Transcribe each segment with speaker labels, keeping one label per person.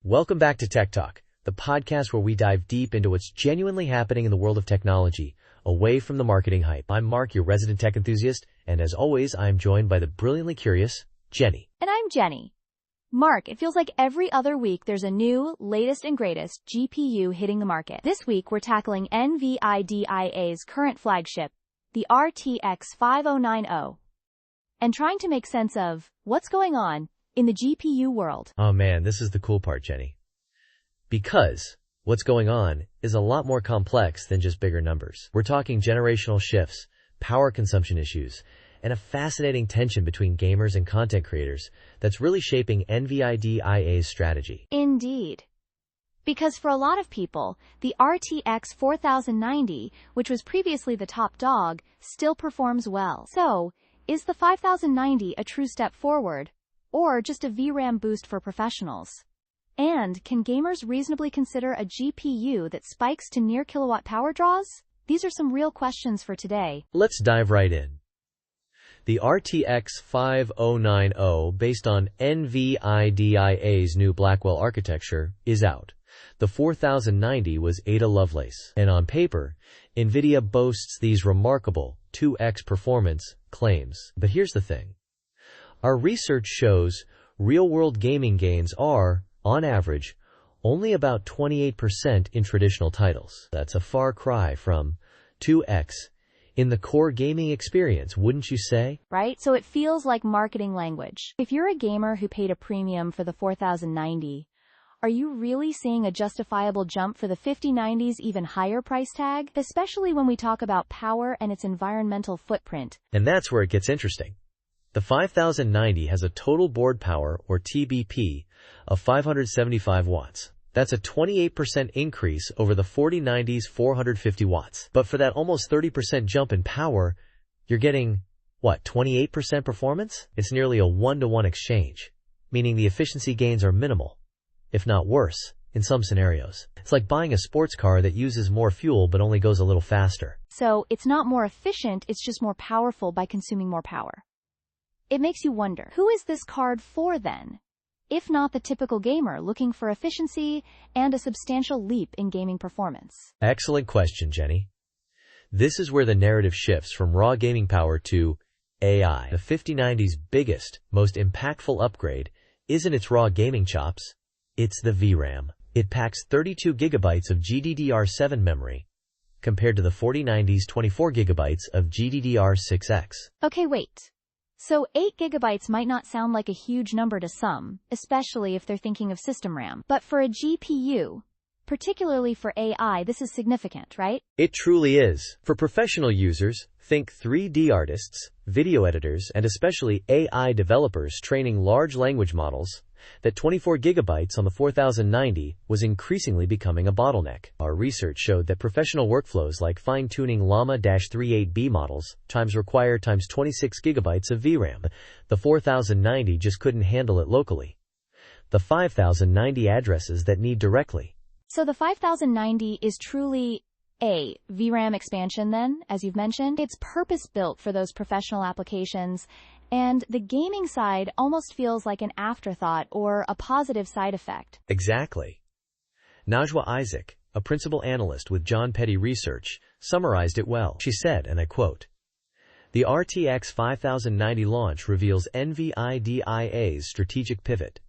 Speaker 1: Welcome back to Tech Talk, the podcast where we dive deep into what's genuinely happening in the world of technology, away from the marketing hype. I'm Mark, your resident tech enthusiast, and as always, I'm joined by the brilliantly curious Jenny.
Speaker 2: And I'm Jenny. Mark, it feels like every other week there's a new, latest and greatest GPU hitting the market. This week we're tackling NVIDIA's current flagship, the RTX 5090, and trying to make sense of what's going on in the GPU world.
Speaker 1: Oh man, this is the cool part, Jenny. Because what's going on is a lot more complex than just bigger numbers. We're talking generational shifts, power consumption issues, and a fascinating tension between gamers and content creators that's really shaping NVIDIA's strategy.
Speaker 2: Indeed. Because for a lot of people, the RTX 4090, which was previously the top dog, still performs well. So, is the 5090 a true step forward, or just a VRAM boost for professionals? And can gamers reasonably consider a GPU that spikes to near kilowatt power draws? These are some real questions for today.
Speaker 1: Let's dive right in. The RTX 5090, based on NVIDIA's new Blackwell architecture, is out. The 4090 was Ada Lovelace, and on paper, NVIDIA boasts these remarkable 2x performance claims. But here's the thing. Our research shows real-world gaming gains are, on average, only about 28% in traditional titles. That's a far cry from 2x in the core gaming experience, wouldn't you say?
Speaker 2: Right? So it feels like marketing language. If you're a gamer who paid a premium for the 4090, are you really seeing a justifiable jump for the 5090's even higher price tag? Especially when we talk about power and its environmental footprint.
Speaker 1: And that's where it gets interesting. The 5090 has a total board power, or TBP, of 575 watts. That's a 28% increase over the 4090's 450 watts. But for that almost 30% jump in power, you're getting, 28% performance? It's nearly a 1-to-1 exchange, meaning the efficiency gains are minimal, if not worse, in some scenarios. It's like buying a sports car that uses more fuel but only goes a little faster.
Speaker 2: So it's not more efficient, it's just more powerful by consuming more power. It makes you wonder, who is this card for then? If not the typical gamer looking for efficiency and a substantial leap in gaming performance.
Speaker 1: Excellent question, Jenny. This is where the narrative shifts from raw gaming power to AI. The 5090's biggest, most impactful upgrade isn't its raw gaming chops, it's the VRAM. It packs 32 gigabytes of GDDR7 memory, compared to the 4090's 24 gigabytes of GDDR6X.
Speaker 2: Okay, wait. So 8 gigabytes might not sound like a huge number to some, especially if they're thinking of system RAM. But for a GPU, particularly for AI, this is significant, right?
Speaker 1: It truly is. For professional users, think 3D artists, video editors, and especially AI developers training large language models, that 24 gigabytes on the 4090 was increasingly becoming a bottleneck. Our research showed that professional workflows like fine-tuning Llama-38B models require 26 gigabytes of VRAM. The 4090 just couldn't handle it locally. The 5090 addresses that need directly.
Speaker 2: So the 5090 is truly a VRAM expansion then, as you've mentioned. It's purpose-built for those professional applications, and the gaming side almost feels like an afterthought or a positive side effect.
Speaker 1: Exactly. Najwa Isaac, a principal analyst with John Petty Research, summarized it well. She said, and I quote, "The RTX 5090 launch reveals NVIDIA's strategic pivot.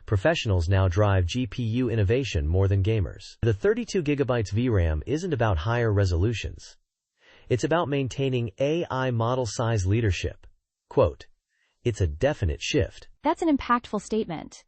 Speaker 1: Professionals now drive GPU innovation more than gamers. The 32 gigabytes VRAM isn't about higher resolutions. It's about maintaining AI model size leadership. Quote, it's a definite shift."
Speaker 2: That's an impactful statement.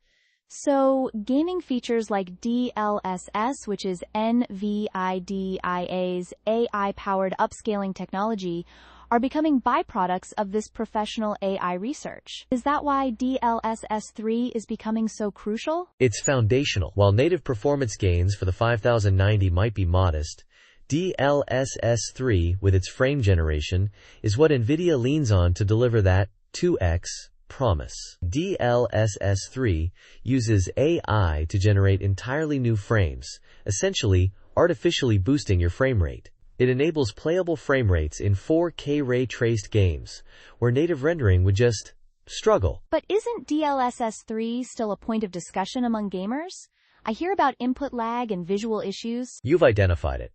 Speaker 2: So, gaming features like DLSS, which is NVIDIA's AI-powered upscaling technology, are becoming byproducts of this professional AI research. Is that why DLSS 3 is becoming so crucial?
Speaker 1: It's foundational. While native performance gains for the 5090 might be modest, DLSS 3, with its frame generation, is what NVIDIA leans on to deliver that 2x promise. DLSS 3 uses AI to generate entirely new frames, essentially artificially boosting your frame rate. It enables playable frame rates in 4K ray-traced games, where native rendering would just struggle.
Speaker 2: But isn't DLSS 3 still a point of discussion among gamers? I hear about input lag and visual issues.
Speaker 1: You've identified it.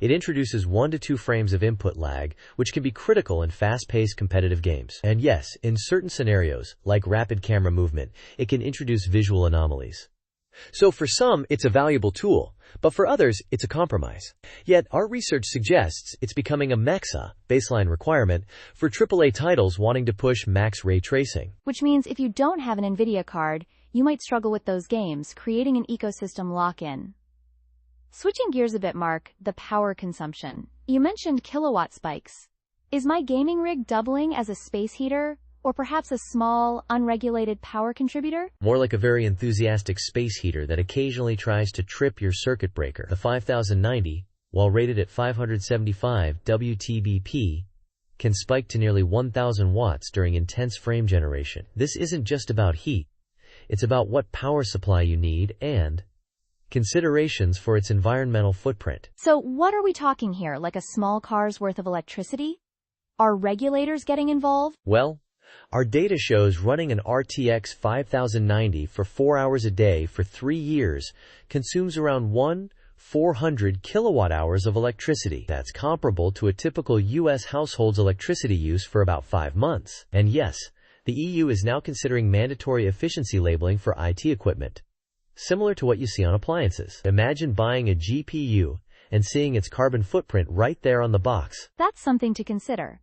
Speaker 1: It introduces 1 to 2 frames of input lag, which can be critical in fast-paced competitive games. And yes, in certain scenarios, like rapid camera movement, it can introduce visual anomalies. So for some, it's a valuable tool, but for others, it's a compromise. Yet, our research suggests it's becoming a MEXA, baseline requirement, for AAA titles wanting to push max ray tracing.
Speaker 2: Which means if you don't have an NVIDIA card, you might struggle with those games, creating an ecosystem lock-in. Switching gears a bit, Mark, the power consumption. You mentioned kilowatt spikes. Is my gaming rig doubling as a space heater, or perhaps a small, unregulated power contributor?
Speaker 1: More like a very enthusiastic space heater that occasionally tries to trip your circuit breaker. The 5090, while rated at 575 WTBP, can spike to nearly 1000 watts during intense frame generation. This isn't just about heat. It's about what power supply you need and considerations for its environmental footprint.
Speaker 2: So what are we talking here, like a small car's worth of electricity? Are regulators getting involved?
Speaker 1: Well, our data shows running an RTX 5090 for 4 hours a day for 3 years consumes around 1/400 kilowatt hours of electricity. That's comparable to a typical U.S. household's electricity use for about 5 months. And yes, the EU is now considering mandatory efficiency labeling for IT equipment, similar to what you see on appliances. Imagine buying a GPU and seeing its carbon footprint right there on the box.
Speaker 2: That's something to consider.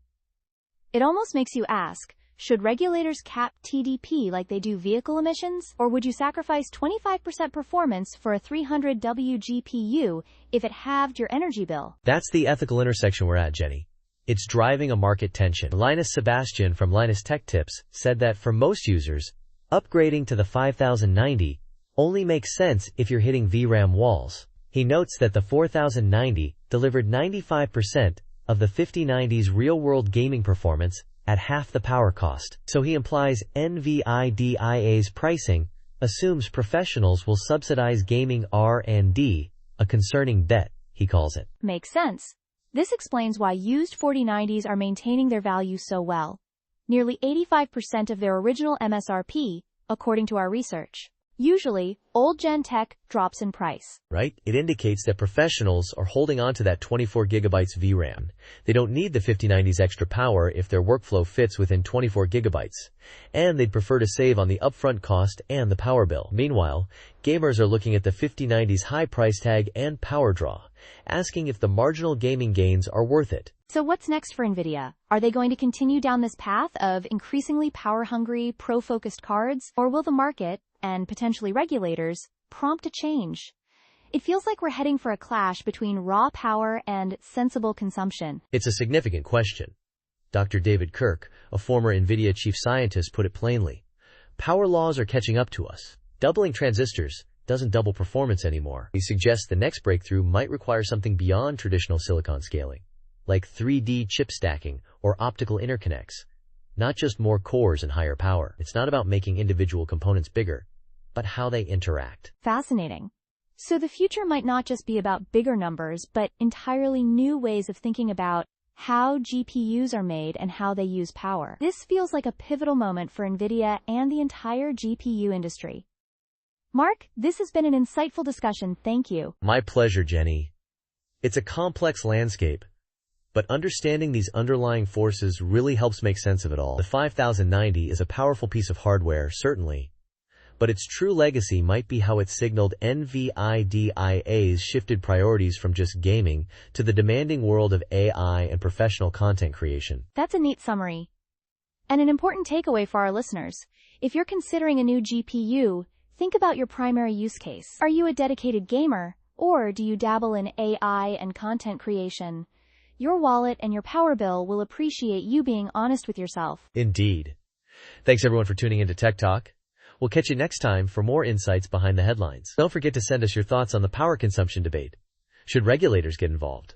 Speaker 2: It almost makes you ask, should regulators cap TDP like they do vehicle emissions, or would you sacrifice 25% performance for a 300W GPU if it halved your energy bill?
Speaker 1: That's the ethical intersection we're at, Jenny. It's driving a market tension. Linus Sebastian from Linus Tech Tips said that for most users, upgrading to the 5090 only makes sense if you're hitting VRAM walls. He notes that the 4090 delivered 95% of the 5090's real-world gaming performance at half the power cost. So he implies NVIDIA's pricing assumes professionals will subsidize gaming R&D, a concerning bet, he calls it.
Speaker 2: Makes sense. This explains why used 4090s are maintaining their value so well. Nearly 85% of their original MSRP, according to our research. Usually, old-gen tech drops in price.
Speaker 1: Right? It indicates that professionals are holding on to that 24 gigabytes VRAM. They don't need the 5090's extra power if their workflow fits within 24 gigabytes. And they'd prefer to save on the upfront cost and the power bill. Meanwhile, gamers are looking at the 5090's high price tag and power draw, asking if the marginal gaming gains are worth it.
Speaker 2: So what's next for NVIDIA? Are they going to continue down this path of increasingly power-hungry, pro-focused cards? Or will the market, and potentially regulators, prompt a change? It feels like we're heading for a clash between raw power and sensible consumption.
Speaker 1: It's a significant question. Dr. David Kirk, a former NVIDIA chief scientist, put it plainly. Power laws are catching up to us. Doubling transistors doesn't double performance anymore. He suggests the next breakthrough might require something beyond traditional silicon scaling, like 3D chip stacking or optical interconnects. Not just more cores and higher power. It's not about making individual components bigger, but how they interact.
Speaker 2: Fascinating. So the future might not just be about bigger numbers, but entirely new ways of thinking about how GPUs are made and how they use power. This feels like a pivotal moment for NVIDIA and the entire GPU industry. Mark, this has been an insightful discussion. Thank you.
Speaker 1: My pleasure, Jenny. It's a complex landscape, but understanding these underlying forces really helps make sense of it all. The 5090 is a powerful piece of hardware, certainly, but its true legacy might be how it signaled NVIDIA's shifted priorities from just gaming to the demanding world of AI and professional content creation.
Speaker 2: That's a neat summary. And an important takeaway for our listeners. If you're considering a new GPU, think about your primary use case. Are you a dedicated gamer, or do you dabble in AI and content creation? Your wallet and your power bill will appreciate you being honest with yourself.
Speaker 1: Indeed. Thanks everyone for tuning into Tech Talk. We'll catch you next time for more insights behind the headlines. Don't forget to send us your thoughts on the power consumption debate. Should regulators get involved?